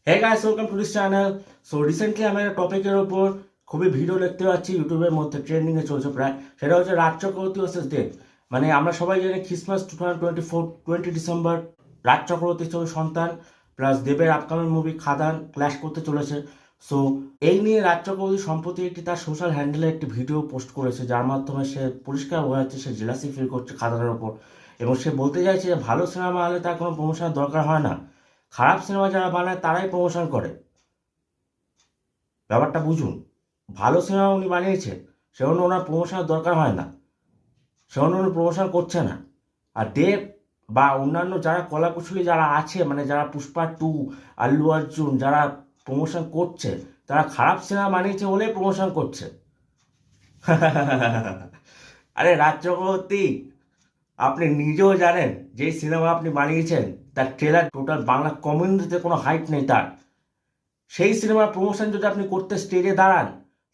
Hey guys, welcome to this channel. So recently আমি একটা টপিকের উপর খুবই ভিডিও দেখতে পাচ্ছি ইউটিউবের মধ্যে ট্রেন্ডিংয়ে চলছে প্রায়, সেটা হচ্ছে রাজ চক্রবর্তী ভার্সেস দেব। মানে আমরা সবাই জানি খ্রিসমাস 2024 20 ডিসেম্বর রাজ চক্রবর্তীর ছবি সন্তান প্লাস দেবের আপকামিং মুভি খাদান ক্ল্যাশ করতে চলেছে। সো এই নিয়ে রাজ চক্রবর্তী সম্প্রতি একটি তার সোশ্যাল হ্যান্ডেলে একটি ভিডিও পোস্ট করেছে, যার মাধ্যমে সে পরিষ্কার বোঝা যাচ্ছে সে জেলাসি ফিল করছে খাদানের ওপর, এবং সে বলতে চাইছে যে ভালো সিনেমা হলে তার কোনো প্রমোশনের দরকার হয় না, খারাপ সিনেমা যারা বানায় তারাই প্রমোশন করে। ব্যাপারটা বুঝুন, ভালো সিনেমা উনি বানিয়েছে সেজন্য ওনার প্রমোশনের দরকার হয় না, সেজন্য উনি প্রমোশন করছে না। আর দেব বা অন্যান্য যারা কলাকুশলী যারা আছে, মানে যারা পুষ্পা 2, আল্লু অর্জুন যারা প্রমোশন করছে, তারা খারাপ সিনেমা বানিয়েছে বলেই প্রমোশন করছে। আরে রাজ চক্রবর্তী, আপনি নিজেও জানেন যে সিনেমা আপনি বানিয়েছেন তার ট্রেলার টোটাল বাংলা কমিউনিটিতে কোনো হাইট নেই তার। সেই সিনেমার প্রমোশন যদি আপনি করতে স্টেজে দাঁড়ান,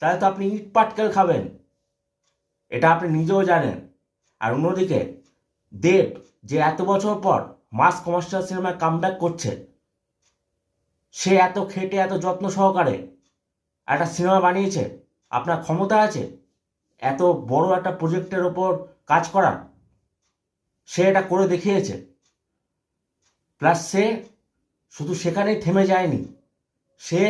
তাহলে তো আপনি ইট পাটকেল খাবেন, এটা আপনি নিজেও জানেন। আর অন্যদিকে দেব যে এত বছর পর মাস কমার্শিয়াল সিনেমায় কামব্যাক করছে, সে এত খেটে এত যত্ন সহকারে একটা সিনেমা বানিয়েছে, আপনার ক্ষমতা আছে এত বড় একটা প্রজেক্টের ওপর কাজ করার, সে এটা করে দেখিয়েছে। প্লাস সে শুধু সেখানেই থেমে যায়নি, সে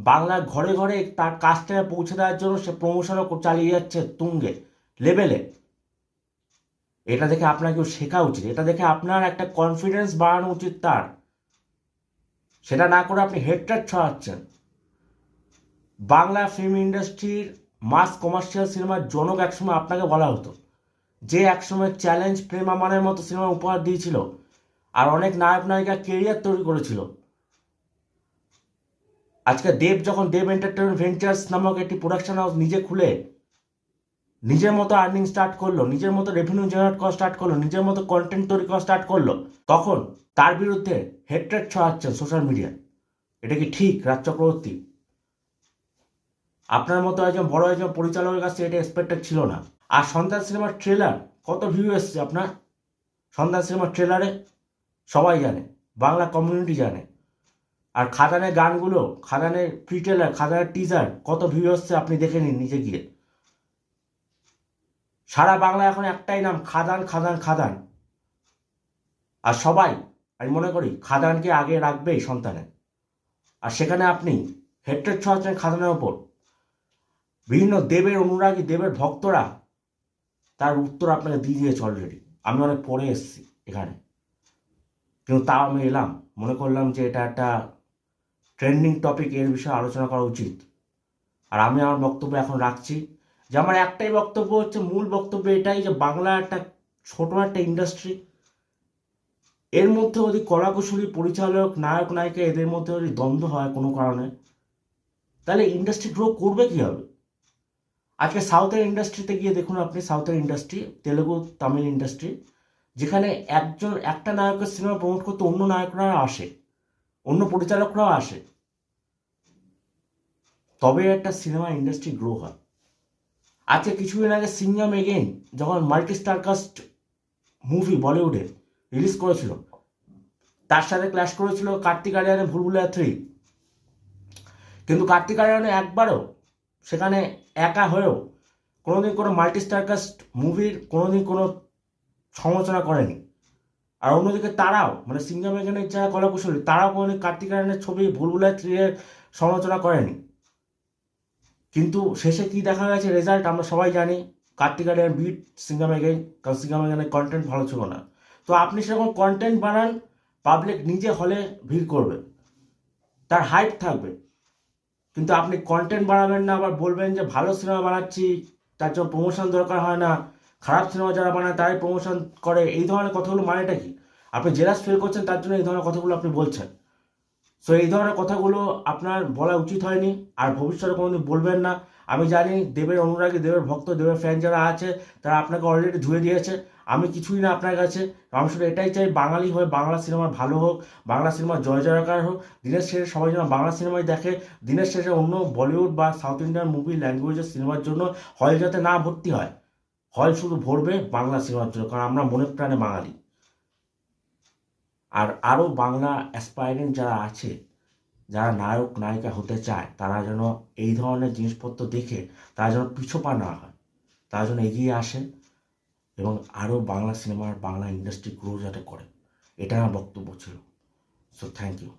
বাংলার ঘরে ঘরে তার কাজটাকে পৌঁছে দেওয়ার জন্য সে প্রমোশনও চালিয়ে যাচ্ছে তুঙ্গে লেভেলে। এটা দেখে আপনাকেও শেখা উচিত, এটা দেখে আপনার একটা কনফিডেন্স বাড়ানো উচিত তার। সেটা না করে আপনি হেডটার ছড়াচ্ছেন। বাংলা ফিল্ম ইন্ডাস্ট্রির মাস কমার্শিয়াল সিনেমার জনক একসময় আপনাকে বলা হতো, যে একসময় চ্যালেঞ্জ প্রেম আমানের মতো সিনেমা উপহার দিয়েছিল আর অনেক নায়ক নায়িকা কেরিয়ার তৈরি করেছিল। আজকে দেব যখন দেব এন্টারটেনমেন্ট ভেঞ্চার্স নামক একটি প্রোডাকশন হাউস নিজে খুলে নিজের মতো আর্নিং স্টার্ট করলো, নিজের মতো রেভিনিউ জেনারেট করা স্টার্ট করলো, নিজের মতো কন্টেন্ট তৈরি করা স্টার্ট করলো, তখন তার বিরুদ্ধে হেট্রেড ছড়াচ্ছেন সোশ্যাল মিডিয়া। এটা কি ঠিক রাজ চক্রবর্তী? আপনার মতো একজন পরিচালকের কাছে এটা এক্সপেক্টেড ছিল না। আর সন্তান সিনেমার ট্রেলার কত ভিউ এসছে আপনার? সন্তান সিনেমার ট্রেলারে সবাই জানে, বাংলা কমিউনিটি জানে। আর খাদানের গানগুলো, খাদানের প্রি ট্রেলার, খাদানের টিজার কত ভিউ আসছে আপনি দেখে নিন নিজে গিয়ে। সারা বাংলা এখন একটাই নাম, খাদান খাদান খাদান। আর সবাই, আমি মনে করি খাদানকে আগে রাখবেই সন্তানে। আর সেখানে আপনি হেট্রেড ছড়াচ্ছেন খাদানের ওপর। বিভিন্ন দেবের অনুরাগী, দেবের ভক্তরা তার উত্তর আপনাকে দিয়ে দিয়েছে অলরেডি। আমি অনেক পরে এসেছি এখানে, কিন্তু তাও আমি এলাম, মনে করলাম যে এটা একটা ট্রেন্ডিং টপিক, এর বিষয়ে আলোচনা করা উচিত। আর আমি আমার বক্তব্য এখন রাখছি, যে আমার একটাই বক্তব্য হচ্ছে, মূল বক্তব্য এটাই যে বাংলা একটা ছোট একটা ইন্ডাস্ট্রি, এর মধ্যে যদি কলাকুশলী পরিচালক নায়ক নায়িকা এদের মধ্যে যদি দ্বন্দ্ব হয় কোনো কারণে, তাহলে ইন্ডাস্ট্রি গ্রো করবে কীভাবে? আজকে সাউথের ইন্ডাস্ট্রিতে গিয়ে দেখুন আপনি, সাউথের ইন্ডাস্ট্রি, তেলেগু তামিল ইন্ডাস্ট্রি, যেখানে একটা নায়কের সিনেমা প্রমোট করতে অন্য নায়করা আসে, অন্য পরিচালকরাও আসে, তবে একটা সিনেমা ইন্ডাস্ট্রি গ্রো হয়। আজকে কিছুদিন আগে সিঙ্গাম এগেইন যখন মাল্টি স্টারকাস্ট মুভি বলিউডে রিলিজ করেছিল, তার সাথে ক্ল্যাশ করেছিল কার্তিক আরিয়ানের ভুলভুলাইয়া 3। কিন্তু কার্তিক আরিয়ান একবারও সেখানে একা হয়েও কোনোদিন কোনো মাল্টি স্টারকাস্ট মুভির কোনোদিন কোনো সমালোচনা করেনি। আর অন্যদিকে তারাও, মানে সিঙ্গাম এগেনের যারা কলাকুশলী, তারাও কোনোদিন কার্তিক আরিয়ানের ছবি ভুলভুলাইয়া 3 এর সমালোচনা করেনি। কিন্তু শেষে কি দেখা গেছে রেজাল্ট আমরা সবাই জানি, কার্তিক আরিয়ান বিট সিঙ্গাম এগেইন, কারণ সিঙ্গাম এগেনের কন্টেন্ট ভালো ছিল না। তো আপনি সেরকম কন্টেন্ট বানান, পাবলিক নিজে হলে ভিড় করবে, তার হাইপ থাকবে। কিন্তু আপনি কন্টেন্ট বানাবেন না, আবার বলবেন যে ভালো সিনেমা বানাচ্ছি তার জন্য প্রমোশন দরকার হয় না, খারাপ সিনেমা যারা বানায় তারাই প্রমোশন করে, এই ধরনের কথাগুলো মানেটা কি? আপনি জেলাস ফিল করছেন তার জন্য এই ধরনের কথাগুলো আপনি বলছেন। সো এই ধরনের কথাগুলো আপনার বলা উচিত হয়নি, আর ভবিষ্যতে কোনোদিন বলবেন না। আমি জানি দেবের অনুরাগী, দেবের ভক্ত, দেবের ফ্যান যারা আছে তারা আপনাকে অলরেডি ধুয়ে দিয়েছে। আমি কিছুই না আপনার কাছে, আমি শুধু এটাই চাই বাঙালি হয়ে বাংলা সিনেমা ভালো হোক, বাংলা সিনেমা জয় জয়কার হোক, দিনের শেষে সবাই যেন বাংলা সিনেমাই দেখে। দিনের শেষে অন্য বলিউড বা সাউথ ইন্ডিয়ান মুভি ল্যাঙ্গুয়েজের সিনেমার জন্য হল যাতে না ভর্তি হয়, হল শুধু ভরবে বাংলা সিনেমার জন্য, কারণ আমরা মনে প্রাণে বাঙালি। আর আরও বাংলা অ্যাসপায়ারেন্ট যারা আছে, যারা নায়ক নায়িকা হতে চায় তারা যেন এই ধরনের জিনিসপত্র দেখে তারা যেন পিছপা না হয়, তারা যেন এগিয়ে আসে এবং আরও বাংলা সিনেমার বাংলা ইন্ডাস্ট্রি গ্রো যাতে করে, এটা আমার বক্তব্য ছিল। So thank you.